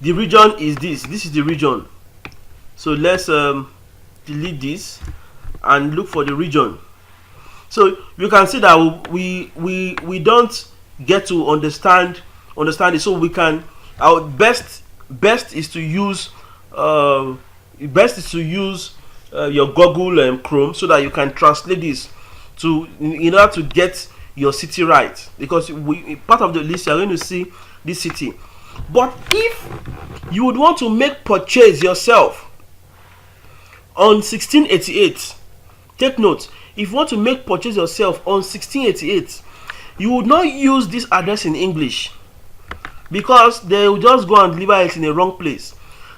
the region is this is the region. So let's delete this and look for the region. So you can see that we don't get to understand it. So we can, our best is to use your Google Chrome, so that you can translate this to, in order to get your city right, because part of the list you are going to see this city. But if you would want to make purchase yourself on 1688, take note, if you want to make purchase yourself on 1688, you would not use this address in English, because they will just go and deliver it in the wrong place.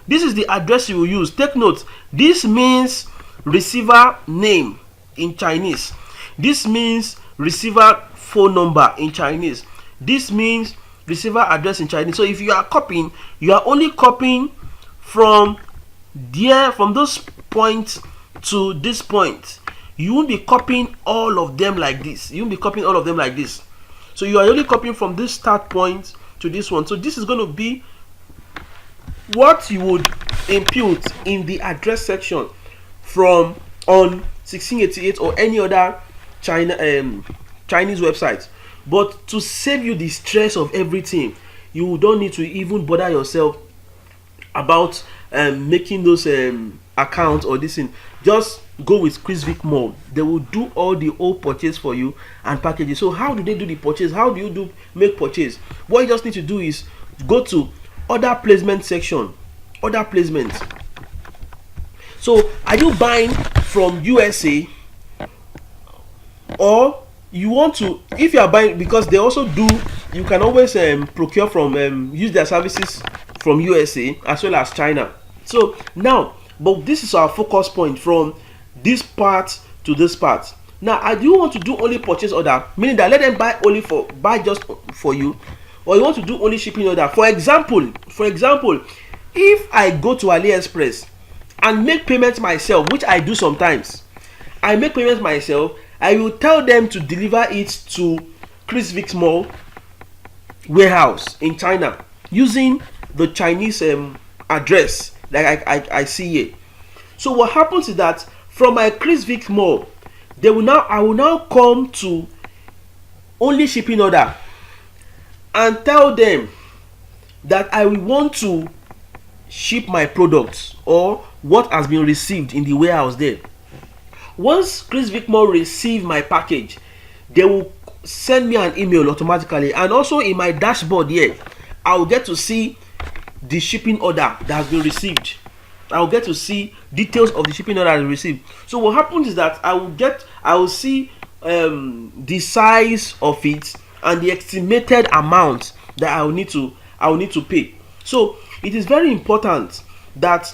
This is the address you will use. Take note, this means receiver name in Chinese. This means receiver phone number in Chinese. This means receiver address in Chinese. So if you are copying, you are only copying from there, from those points to this point. You won't be copying all of them like this. You won't be copying all of them like this. So you are only copying from this start point to this one. So this is going to be what you would impute in the address section from on 1688 or any other Chinese website. But to save you the stress of everything, you don't need to even bother yourself about making those accounts or this thing. Just go with Chris Vic Mall. They will do all the old purchase for you and packages. So how do they do the purchase? How do you make purchase? What you just need to do is go to other placement section, other placements. So are you buying from USA, or you want to, if you are buying, because they also do, you can always procure from use their services from USA as well as China. So now, but this is our focus point from this part to this part. Now, I do want to do only purchase order, meaning that let them buy just for you, or you want to do only shipping order. For example, if I go to AliExpress and make payments myself, which I do sometimes, I make payments myself, I will tell them to deliver it to Chris Vic's Mall warehouse in China using the Chinese address like I see here. So what happens is that from my Chris Vic Mall, I will now come to only shipping order and tell them that I will want to ship my products or what has been received in the warehouse there. Once Chris Vic Mall receive my package, they will send me an email automatically, and also in my dashboard here, I will get to see the shipping order that has been received. I will get to see details of the shipping order that is received. So what happens is that I will see the size of it and the estimated amount that I will need to pay. So it is very important that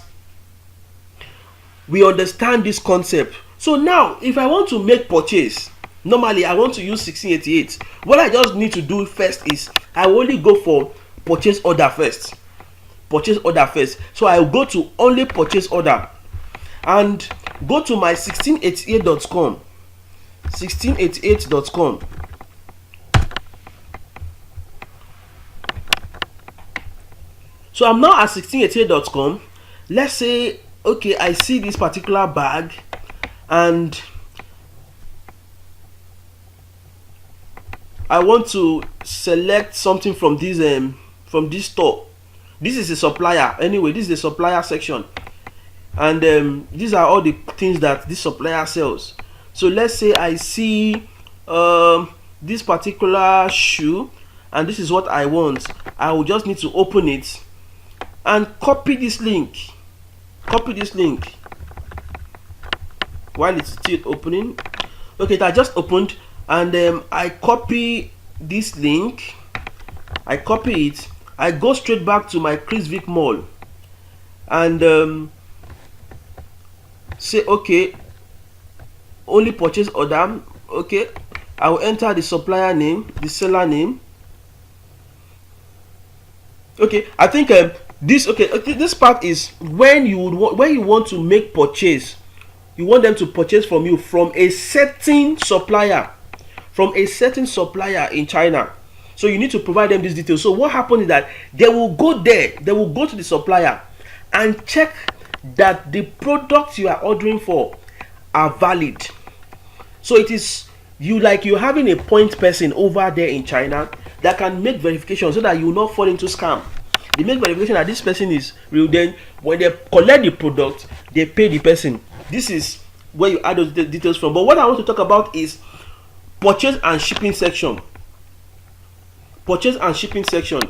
we understand this concept. So now, if I want to make purchase, normally I want to use 1688. What I just need to do first is I will only go for purchase order first. So I will go to only purchase order and go to my 1688.com. 1688.com. So I'm now at 1688.com. Let's say, okay, I see this particular bag and I want to select something from this store. This is a supplier. Anyway, this is the supplier section, and these are all the things that this supplier sells. So let's say I see this particular shoe, and this is what I want. I will just need to open it and copy this link. While it's still opening. Okay, that just opened, and I copy this link. I copy it. I go straight back to my Chris Vic Mall and say okay, only purchase order. Okay, I will enter the supplier name, the seller name. Okay, I think this part is when you want to make purchase. You want them to purchase from you from a certain supplier in China. So you need to provide them these details. So what happens is that they will go there, they will go to the supplier and check that the products you are ordering for are valid. So it is you having a point person over there in China that can make verification so that you will not fall into scam. They make verification that this person is real. Then when they collect the product, they pay the person. This is where you add those details from. But what I want to talk about is purchase and shipping section. Purchase and shipping section.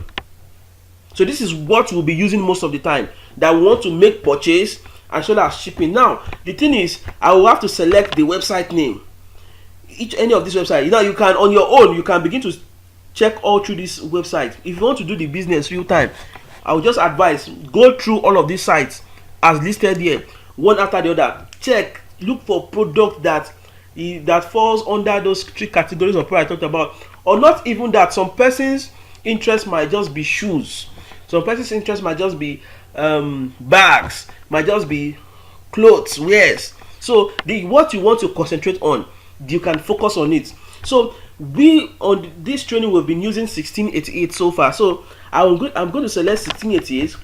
So this is what we'll be using most of the time, that we want to make purchase as well as shipping. Now the thing is, I will have to select the website name. Any of this website. Now you can on your own, you can begin to check all through this website. If you want to do the business real time, I would just advise go through all of these sites as listed here, one after the other. Check, look for product that falls under those 3 categories of product I talked about. Or not even that, some persons interest might just be shoes, some persons interest might just be bags, might just be clothes, wears. So what you want to concentrate on, you can focus on it. So we on this training we've been using 1688 so far. So I'm going to select 1688.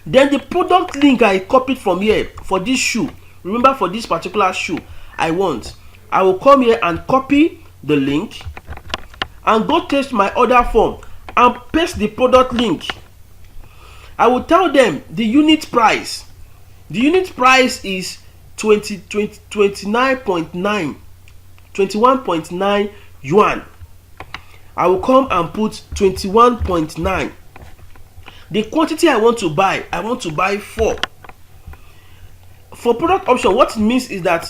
Then the product link I copied from here for this shoe, remember for this particular shoe I will come here and copy the link and go test my order form and paste the product link. I will tell them the unit price. The unit price is 21.9 yuan. I will come and put 21.9. The quantity I want to buy 4. For product option, what it means is that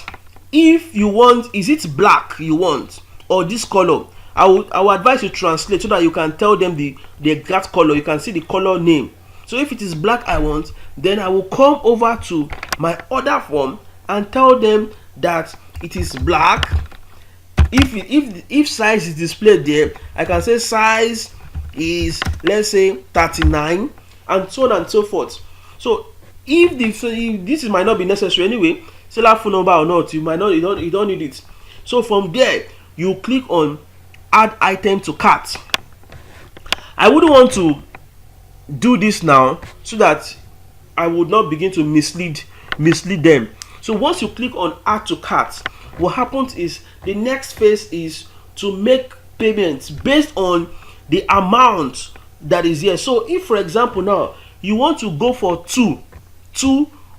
if you want, is it black you want or this color, I will advise you translate so that you can tell them the exact color. You can see the color name. So if it is black I want, then I will come over to my order form and tell them that it is black. If size is displayed there, I can say size is, let's say, 39, and so on and so forth. So if this might not be necessary anyway, seller phone number or not, you don't need it. So from there you click on add item to cart. I wouldn't want to do this now so that I would not begin to mislead them. So once you click on add to cart, what happens is the next phase is to make payments based on the amount that is here. So if for example now you want to go for two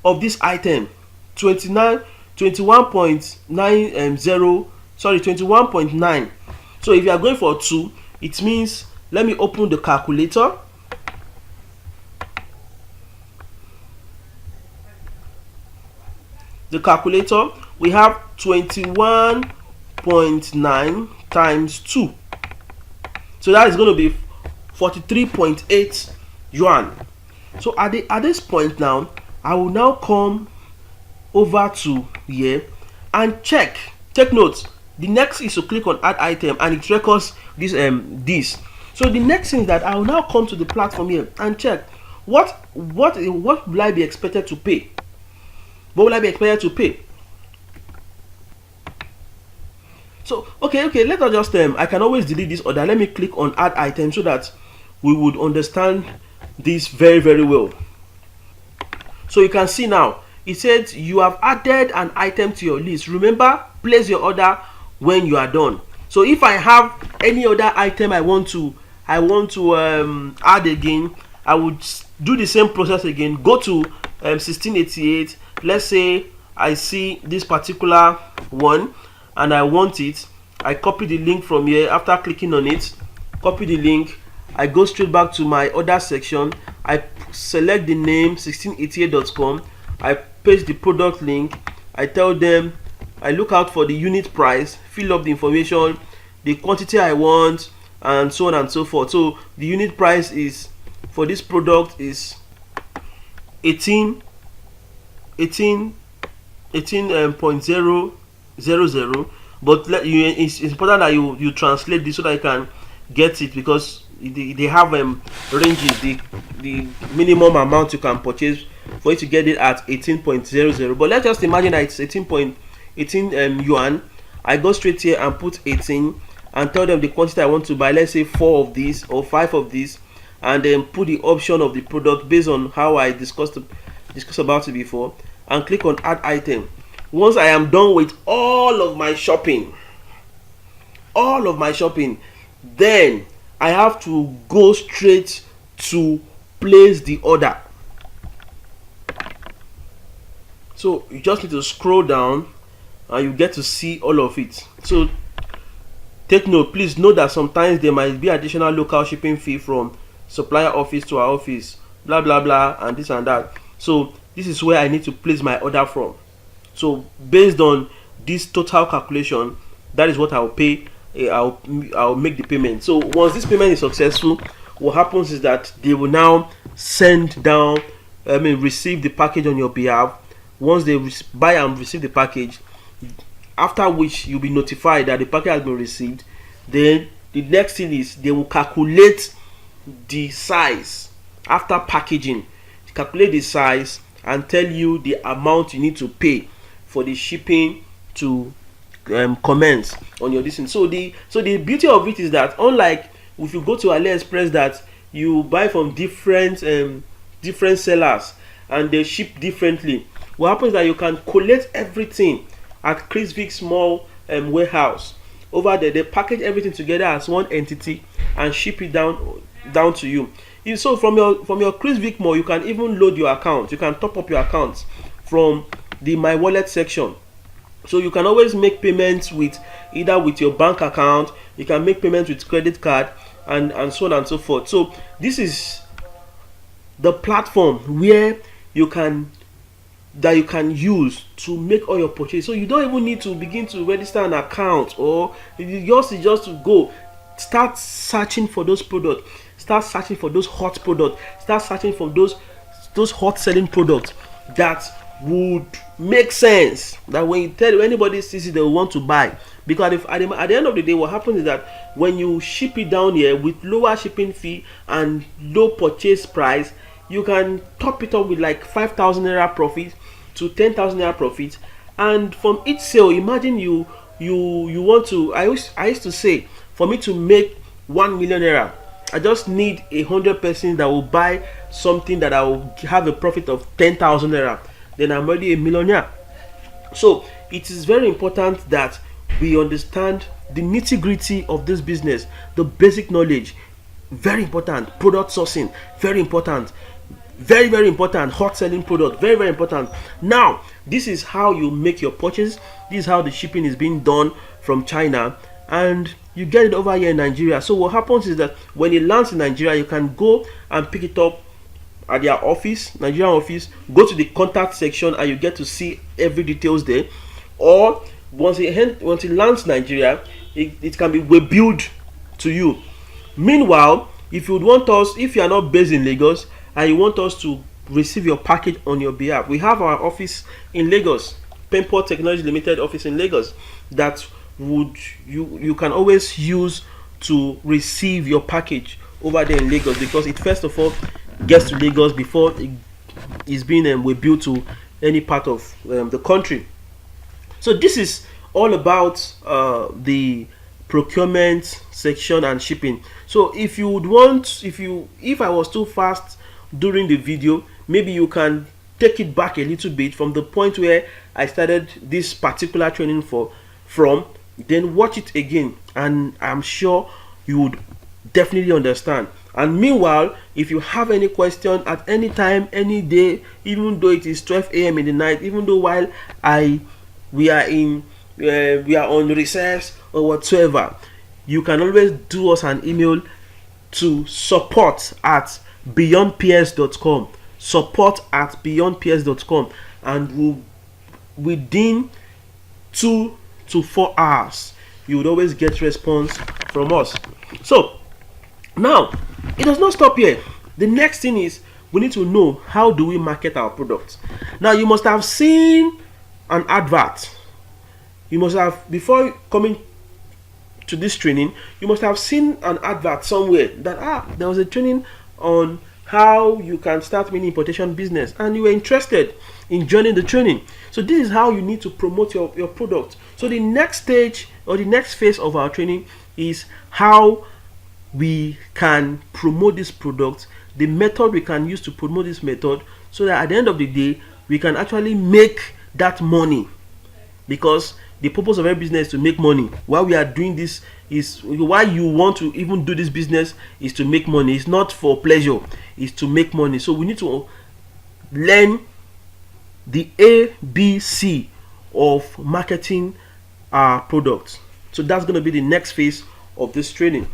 of this item, 21.9. So if you are going for 2, it means, let me open the calculator. The calculator, we have 21.9 times 2. So that is going to be 43.8 yuan. So at this point now, I will now come over to here and check. Take note. The next is to click on add item and it records this. So the next thing is that I will now come to the platform here and check what will I be expected to pay. What will I be expected to pay? So okay, let us just I can always delete this order. Let me click on add item so that we would understand this very, very well. So you can see now it says you have added an item to your list. Remember, place your order when you are done. So if I have any other item I want to add again, I would do the same process again. Go to 1688. Let's say I see this particular one and I want it. I copy the link from here. After clicking on it, copy the link, I go straight back to my order section. I select the name 1688.com. I paste the product link. I tell them, I look out for the unit price, fill up the information, the quantity I want, and so on and so forth. So the unit price is for this product is 18.000, but it's important that you translate this so that you can get it, because they have ranges. The minimum amount you can purchase for you to get it at 18.00, but let's just imagine that it's 18 yuan. I go straight here and put 18 and tell them the quantity I want to buy, let's say 4 of these or 5 of these, and then put the option of the product based on how I discussed about it before, and click on add item. Once I am done with all of my shopping, then I have to go straight to place the order. So you just need to scroll down and you get to see all of it. So take note, please note that sometimes there might be additional local shipping fee from supplier office to our office, blah blah blah, and this and that. So this is where I need to place my order from. So based on this total calculation, that is what I'll pay. I'll make the payment. So once this payment is successful, what happens is that they will now send down, receive the package on your behalf. Once they buy and receive the package, after which you'll be notified that the package has been received, then the next thing is they will calculate the size after packaging, calculate the size and tell you the amount you need to pay for the shipping to commence on your distance. So the beauty of it is that, unlike if you go to AliExpress, that you buy from different sellers and they ship differently, what happens is that you can collect everything at Chris Vic's small warehouse over there. They package everything together as one entity and ship it down to you. So from your Chris Vic mall, you can even load your account. You can top up your account from the My Wallet section. So you can always make payments with either with your bank account, you can make payments with credit card, and so on and so forth. So this is the platform where you can use to make all your purchases. So you don't even need to begin to register an account, or yours is just to go start searching for those products, start searching for those hot products, start searching for those hot selling products that would make sense, that when you tell anybody sees it, they will want to buy. Because if at the end of the day, what happens is that when you ship it down here with lower shipping fee and low purchase price, you can top it up with like 5,000 naira profit to 10,000 naira profit. And from each sale, imagine you want to, I used to say, for me to make 1 million naira, I just need 100 persons that will buy something that I will have a profit of 10,000 naira. Then I'm already a millionaire. So it is very important that we understand the nitty-gritty of this business, the basic knowledge. Very important. Product sourcing, very important. Very, very important. Hot selling product, very, very important. Now, this is how you make your purchase. This is how the shipping is being done from China, and you get it over here in Nigeria. So what happens is that when it lands in Nigeria, you can go and pick it up at their office, Nigerian office, go to the contact section and you get to see every details there. Or once it lands Nigeria, it can be waybuilt to you. Meanwhile, if you are not based in Lagos and you want us to receive your package on your behalf, we have our office in Lagos, Penport Technology Limited office in Lagos, that you can always use to receive your package over there in Lagos, because it first of all gets to Lagos before it is being waybuilt to any part of the country. So this is all about the procurement section and shipping. So if I was too fast during the video, maybe you can take it back a little bit from the point where I started this particular training from, then watch it again, and I'm sure you would definitely understand. And meanwhile, if you have any question at any time, any day, even though it is 12 a.m. in the night, even though while we are on recess or whatsoever, you can always do us an email to support@beyondps.com, support@beyondps.com, and within 2 to 4 hours you would always get response from us. So now, it does not stop here. The next thing is, we need to know, how do we market our products? Now, you must have seen an advert. You must have, before coming to this training, you must have seen an advert somewhere that there was a training on how you can start mini importation business, and you were interested in joining the training. So this is how you need to promote your product. So the next stage or the next phase of our training is how we can promote this product, the method we can use to promote this method, so that at the end of the day we can actually make that money. Because the purpose of every business is to make money. Why we are doing this is, why you want to even do this business is to make money. It's not for pleasure, it's to make money. So we need to learn the ABC of marketing our products. So that's going to be the next phase of this training.